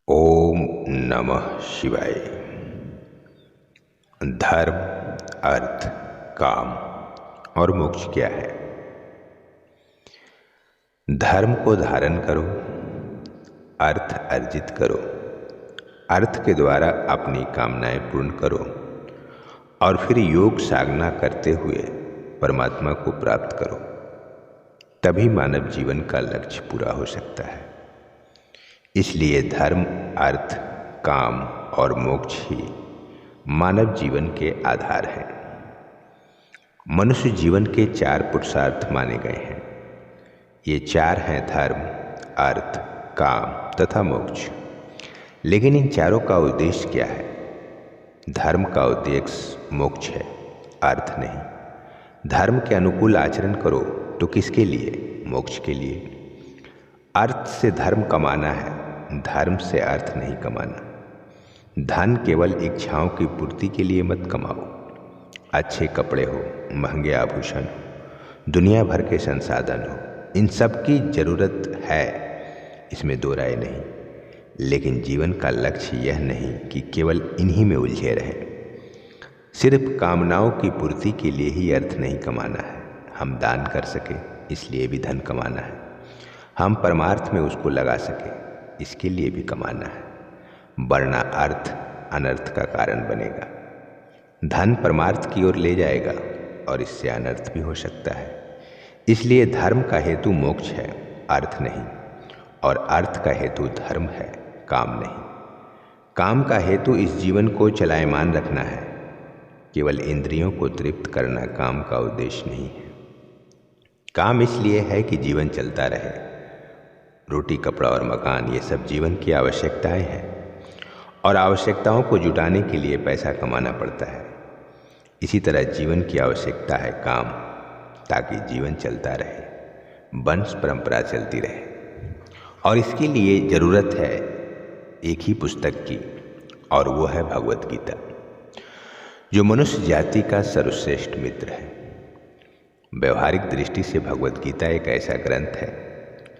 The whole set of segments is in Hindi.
ओम नमः शिवाय। धर्म, अर्थ, काम और मोक्ष क्या है? धर्म को धारण करो, अर्थ अर्जित करो, अर्थ के द्वारा अपनी कामनाएं पूर्ण करो और फिर योग साधना करते हुए परमात्मा को प्राप्त करो। तभी मानव जीवन का लक्ष्य पूरा हो सकता है। इसलिए धर्म, अर्थ, काम और मोक्ष ही मानव जीवन के आधार हैं। मनुष्य जीवन के 4 पुरुषार्थ माने गए हैं। ये 4 हैं धर्म, अर्थ, काम तथा मोक्ष। लेकिन इन चारों का उद्देश्य क्या है? धर्म का उद्देश्य मोक्ष है, अर्थ नहीं। धर्म के अनुकूल आचरण करो तो किसके लिए? मोक्ष के लिए। अर्थ से धर्म कमाना है, धर्म से अर्थ नहीं कमाना। धन केवल इच्छाओं की पूर्ति के लिए मत कमाओ। अच्छे कपड़े हो, महंगे आभूषण हो, दुनिया भर के संसाधन हो, इन सब की जरूरत है, इसमें दो राय नहीं। लेकिन जीवन का लक्ष्य यह नहीं कि केवल इन्हीं में उलझे रहें। सिर्फ कामनाओं की पूर्ति के लिए ही अर्थ नहीं कमाना है। हम दान कर सके इसलिए भी धन कमाना है। हम परमार्थ में उसको लगा सके इसके लिए भी कमाना है, वरना अर्थ अनर्थ का कारण बनेगा। धन परमार्थ की ओर ले जाएगा और इससे अनर्थ भी हो सकता है। इसलिए धर्म का हेतु मोक्ष है, अर्थ नहीं, और अर्थ का हेतु धर्म है, काम नहीं। काम का हेतु इस जीवन को चलायमान रखना है। केवल इंद्रियों को तृप्त करना काम का उद्देश्य नहीं है। काम इसलिए है कि जीवन चलता रहे। रोटी, कपड़ा और मकान ये सब जीवन की आवश्यकताएं हैं, और आवश्यकताओं को जुटाने के लिए पैसा कमाना पड़ता है। इसी तरह जीवन की आवश्यकता है काम, ताकि जीवन चलता रहे, वंश परंपरा चलती रहे। और इसके लिए जरूरत है एक ही पुस्तक की, और वो है भगवत गीता, जो मनुष्य जाति का सर्वश्रेष्ठ मित्र है। व्यवहारिक दृष्टि से भगवत गीता एक ऐसा ग्रंथ है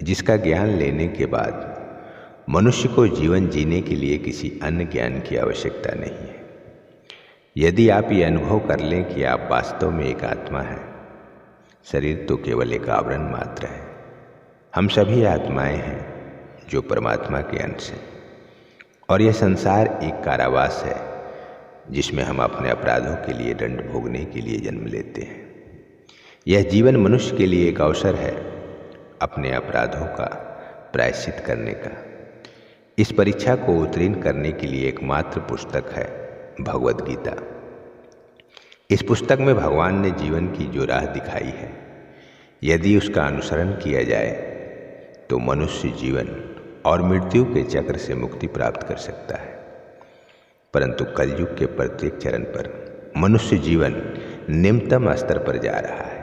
जिसका ज्ञान लेने के बाद मनुष्य को जीवन जीने के लिए किसी अन्य ज्ञान की आवश्यकता नहीं है। यदि आप ये अनुभव कर लें कि आप वास्तव में एक आत्मा हैं, शरीर तो केवल एक आवरण मात्र है। हम सभी आत्माएं हैं जो परमात्मा के अंश हैं, और यह संसार एक कारावास है जिसमें हम अपने अपराधों के लिए दंड भोगने के लिए जन्म लेते हैं। यह जीवन मनुष्य के लिए एक अवसर है अपने अपराधों का प्रायश्चित करने का। इस परीक्षा को उत्तीर्ण करने के लिए एकमात्र पुस्तक है भगवत गीता। इस पुस्तक में भगवान ने जीवन की जो राह दिखाई है, यदि उसका अनुसरण किया जाए तो मनुष्य जीवन और मृत्यु के चक्र से मुक्ति प्राप्त कर सकता है। परंतु कलयुग के प्रत्येक चरण पर मनुष्य जीवन निम्नतम स्तर पर जा रहा है।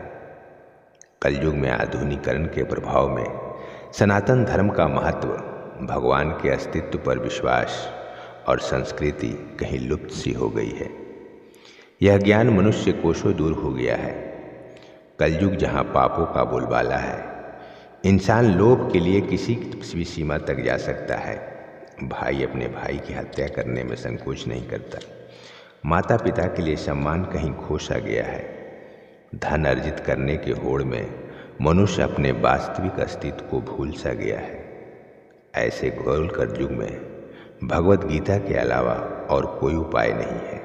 कलयुग में आधुनिकीकरण के प्रभाव में सनातन धर्म का महत्व, भगवान के अस्तित्व पर विश्वास और संस्कृति कहीं लुप्त सी हो गई है। यह ज्ञान मनुष्य कोसों दूर हो गया है। कलयुग जहाँ पापों का बोलबाला है, इंसान लोभ के लिए किसी भी सीमा तक जा सकता है। भाई अपने भाई की हत्या करने में संकोच नहीं करता। माता पिता के लिए सम्मान कहीं खो सा गया है। धन अर्जित करने के होड़ में मनुष्य अपने वास्तविक अस्तित्व को भूल सा गया है। ऐसे घोर कलयुग में भगवत गीता के अलावा और कोई उपाय नहीं है।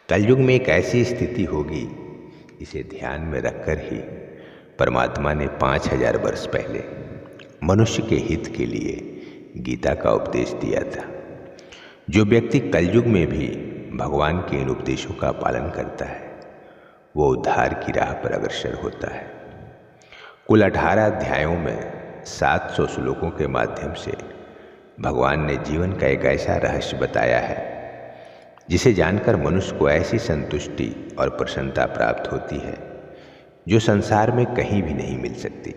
कलयुग में एक ऐसी स्थिति होगी, इसे ध्यान में रखकर ही परमात्मा ने 5000 वर्ष पहले मनुष्य के हित के लिए गीता का उपदेश दिया था। जो व्यक्ति कलयुग में भी भगवान के इन उपदेशों का पालन करता है, वो उद्धार की राह पर अग्रसर होता है। कुल 18 अध्यायों में 700 श्लोकों के माध्यम से भगवान ने जीवन का एक ऐसा रहस्य बताया है जिसे जानकर मनुष्य को ऐसी संतुष्टि और प्रसन्नता प्राप्त होती है जो संसार में कहीं भी नहीं मिल सकती।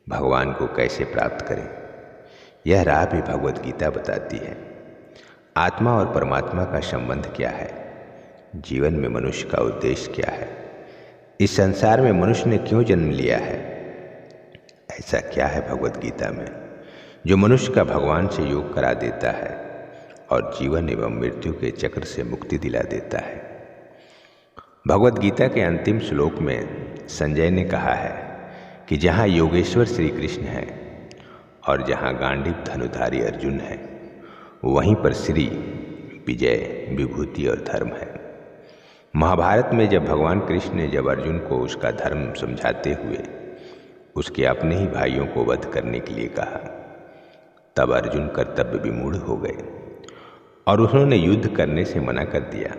भगवान को कैसे प्राप्त करें, यह राह भी भगवत गीता बताती है। आत्मा और परमात्मा का संबंध क्या है, जीवन में मनुष्य का उद्देश्य क्या है, इस संसार में मनुष्य ने क्यों जन्म लिया है, ऐसा क्या है भगवत गीता में जो मनुष्य का भगवान से योग करा देता है और जीवन एवं मृत्यु के चक्र से मुक्ति दिला देता है। भगवत गीता के अंतिम श्लोक में संजय ने कहा है कि जहाँ योगेश्वर श्री कृष्ण है और जहाँ गांडीव धनुधारी अर्जुन है, वहीं पर श्री, विजय, विभूति और धर्म है। महाभारत में जब भगवान कृष्ण ने जब अर्जुन को उसका धर्म समझाते हुए उसके अपने ही भाइयों को वध करने के लिए कहा, तब अर्जुन कर्तव्य विमूढ़ हो गए और उन्होंने युद्ध करने से मना कर दिया।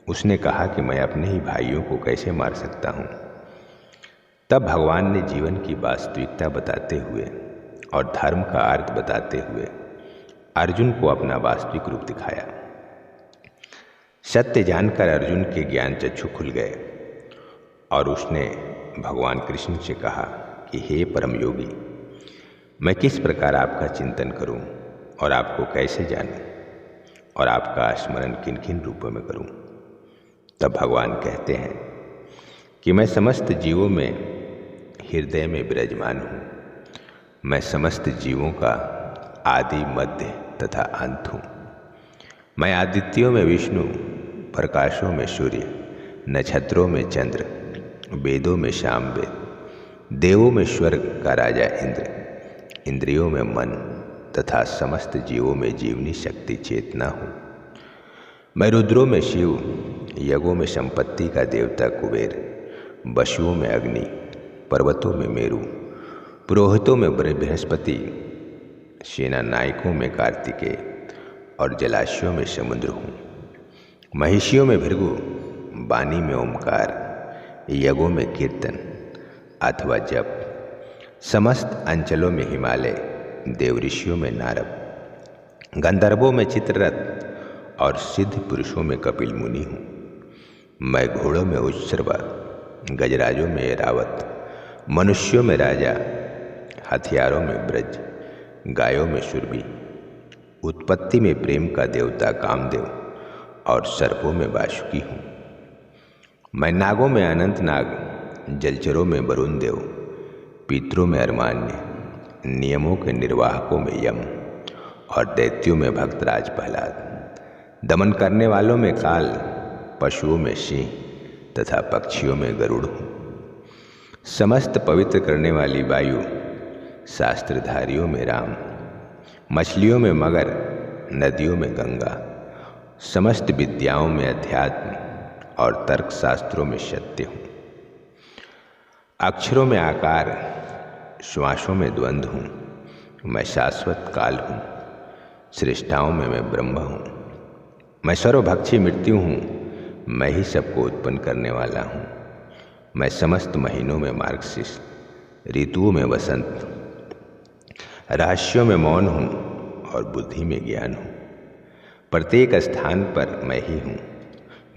उसने कहा कि मैं अपने ही भाइयों को कैसे मार सकता हूँ। तब भगवान ने जीवन की वास्तविकता बताते हुए और धर्म का अर्थ बताते हुए अर्जुन को अपना वास्तविक रूप दिखाया। सत्य जानकर अर्जुन के ज्ञान चक्षु खुल गए और उसने भगवान कृष्ण से कहा कि हे परम योगी, मैं किस प्रकार आपका चिंतन करूं और आपको कैसे जानूं और आपका स्मरण किन किन रूपों में करूं। तब भगवान कहते हैं कि मैं समस्त जीवों में हृदय में विराजमान हूँ। मैं समस्त जीवों का आदि, मध्य तथा अंत हूँ। मैं आदित्यों में विष्णु, प्रकाशों में सूर्य, नक्षत्रों में चंद्र, वेदों में सामवेद, देवों में स्वर्ग का राजा इंद्र, इंद्रियों में मन तथा समस्त जीवों में जीवनी शक्ति चेतना हूँ। मैं रुद्रों में शिव, यज्ञों में संपत्ति का देवता कुबेर, वसुओं में अग्नि, पर्वतों में मेरु, पुरोहितों में बृहस्पति, सेना नायकों में कार्तिकेय और जलाशयों में समुद्र हूँ। महिषियों में भृगु, वाणी में ओमकार, यज्ञों में कीर्तन अथवा जप, समस्त अंचलों में हिमालय, देव ऋषियों में नारद, गंधर्वों में चित्ररथ और सिद्ध पुरुषों में कपिल मुनि हूँ। मैं घोड़ों में उच्छ्रवा, गजराजों में ऐरावत, मनुष्यों में राजा, हथियारों में ब्रज, गायों में सुरभि, उत्पत्ति में प्रेम का देवता कामदेव और सर्पों में वासुकी हूँ। मैं नागों में अनंत नाग, जलचरों में वरुण देव, पितरों में अरमान्य, नियमों के निर्वाहकों में यम और दैत्यों में भक्तराज प्रहलाद, दमन करने वालों में काल, पशुओं में सिंह तथा पक्षियों में गरुड़ हूँ। समस्त पवित्र करने वाली वायु, शास्त्रधारियों में राम, मछलियों में मगर, नदियों में गंगा, समस्त विद्याओं में अध्यात्म और तर्क शास्त्रों में सत्य हूँ। अक्षरों में आकार, श्वासों में द्वंद्व हूँ। मैं शाश्वत काल हूँ। श्रेष्ठाओं में मैं ब्रह्म हूँ। मैं सर्वभक्षी मृत्यु हूँ। मैं ही सबको उत्पन्न करने वाला हूँ। मैं समस्त महीनों में मार्गशीर्ष, ऋतुओं में वसंत, रहस्यों में मौन हूँ और बुद्धि में ज्ञान हूँ। प्रत्येक स्थान पर मैं ही हूँ।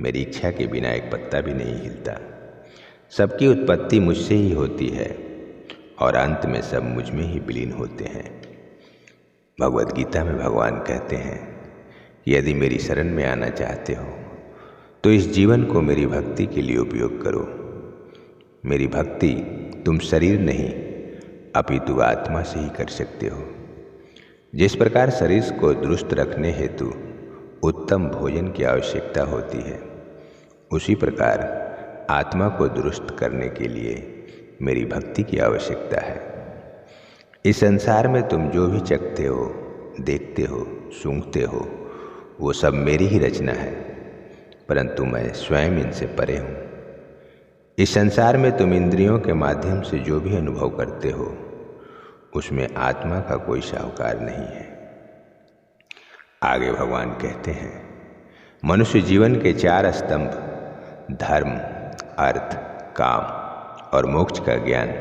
मेरी इच्छा के बिना एक पत्ता भी नहीं हिलता। सबकी उत्पत्ति मुझसे ही होती है और अंत में सब मुझ में ही विलीन होते हैं। भगवत गीता में भगवान कहते हैं कि यदि मेरी शरण में आना चाहते हो तो इस जीवन को मेरी भक्ति के लिए उपयोग करो। मेरी भक्ति तुम शरीर नहीं अपितु आत्मा से ही कर सकते हो। जिस प्रकार शरीर को दुरुस्त रखने हेतु उत्तम भोजन की आवश्यकता होती है, उसी प्रकार आत्मा को दुरुस्त करने के लिए मेरी भक्ति की आवश्यकता है। इस संसार में तुम जो भी चखते हो, देखते हो, सूंघते हो, वो सब मेरी ही रचना है, परंतु मैं स्वयं इनसे परे हूँ। इस संसार में तुम इंद्रियों के माध्यम से जो भी अनुभव करते हो, उसमें आत्मा का कोई साहूकार नहीं है। आगे भगवान कहते हैं, मनुष्य जीवन के 4 स्तंभ धर्म, अर्थ, काम और मोक्ष का ज्ञान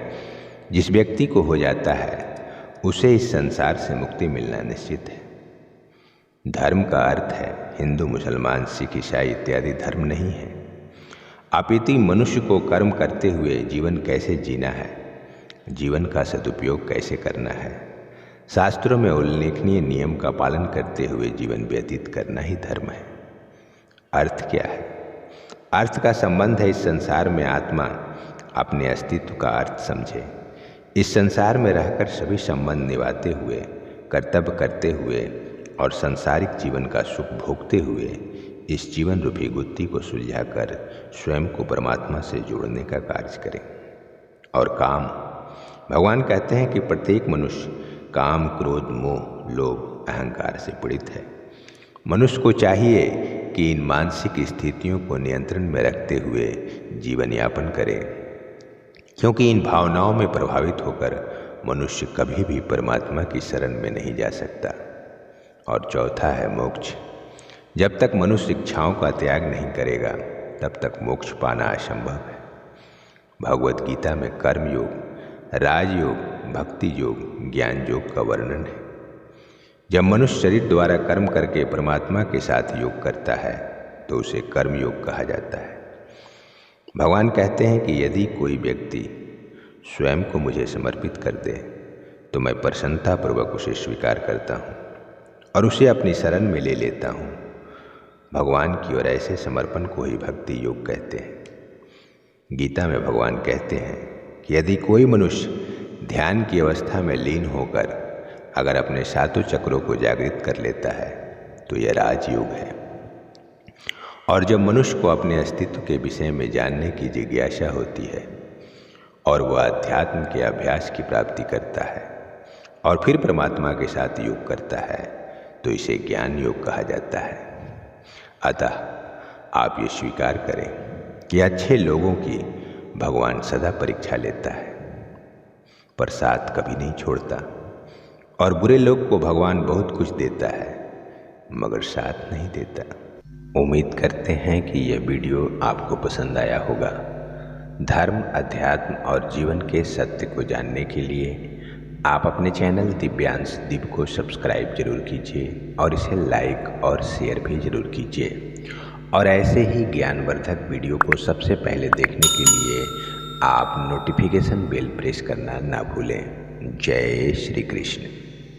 जिस व्यक्ति को हो जाता है, उसे इस संसार से मुक्ति मिलना निश्चित है। धर्म का अर्थ है हिंदू, मुसलमान, सिख, ईसाई इत्यादि धर्म नहीं है, अपितु मनुष्य को कर्म करते हुए जीवन कैसे जीना है, जीवन का सदुपयोग कैसे करना है, शास्त्रों में उल्लेखनीय नियम का पालन करते हुए जीवन व्यतीत करना ही धर्म है। अर्थ क्या है? अर्थ का संबंध है इस संसार में आत्मा अपने अस्तित्व का अर्थ समझे। इस संसार में रहकर सभी संबंध निभाते हुए कर्तव्य करते हुए और सांसारिक जीवन का सुख भोगते हुए इस जीवन रूपी गुत्थी को सुलझाकर स्वयं को परमात्मा से जोड़ने का कार्य करें। और काम, भगवान कहते हैं कि प्रत्येक मनुष्य काम, क्रोध, मोह, लोभ, अहंकार से पीड़ित है। मनुष्य को चाहिए कि इन मानसिक स्थितियों को नियंत्रण में रखते हुए जीवन यापन करे, क्योंकि इन भावनाओं में प्रभावित होकर मनुष्य कभी भी परमात्मा की शरण में नहीं जा सकता। और चौथा है मोक्ष। जब तक मनुष्य इच्छाओं का त्याग नहीं करेगा तब तक मोक्ष पाना असंभव है। भगवत गीता में कर्म योग, राजयोग, भक्ति योग, ज्ञान योग का वर्णन है। जब मनुष्य शरीर द्वारा कर्म करके परमात्मा के साथ योग करता है तो उसे कर्म योग कहा जाता है। भगवान कहते हैं कि यदि कोई व्यक्ति स्वयं को मुझे समर्पित कर दे तो मैं प्रसन्नतापूर्वक उसे स्वीकार करता हूँ और उसे अपनी शरण में ले लेता हूँ। भगवान की ओर ऐसे समर्पण को ही भक्ति योग कहते हैं। गीता में भगवान कहते हैं कि यदि कोई मनुष्य ध्यान की अवस्था में लीन होकर अगर अपने सातों चक्रों को जागृत कर लेता है तो यह राजयोग है। और जब मनुष्य को अपने अस्तित्व के विषय में जानने की जिज्ञासा होती है और वह अध्यात्म के अभ्यास की प्राप्ति करता है और फिर परमात्मा के साथ योग करता है तो इसे ज्ञान योग कहा जाता है। अतः आप ये स्वीकार करें कि अच्छे लोगों की भगवान सदा परीक्षा लेता है पर साथ कभी नहीं छोड़ता, और बुरे लोग को भगवान बहुत कुछ देता है मगर साथ नहीं देता। उम्मीद करते हैं कि यह वीडियो आपको पसंद आया होगा। धर्म, अध्यात्म और जीवन के सत्य को जानने के लिए आप अपने चैनल दिव्यांश दीप को सब्सक्राइब जरूर कीजिए और इसे लाइक और शेयर भी जरूर कीजिए। और ऐसे ही ज्ञानवर्धक वीडियो को सबसे पहले देखने के लिए आप नोटिफिकेशन बेल प्रेस करना ना भूलें। जय श्री कृष्ण।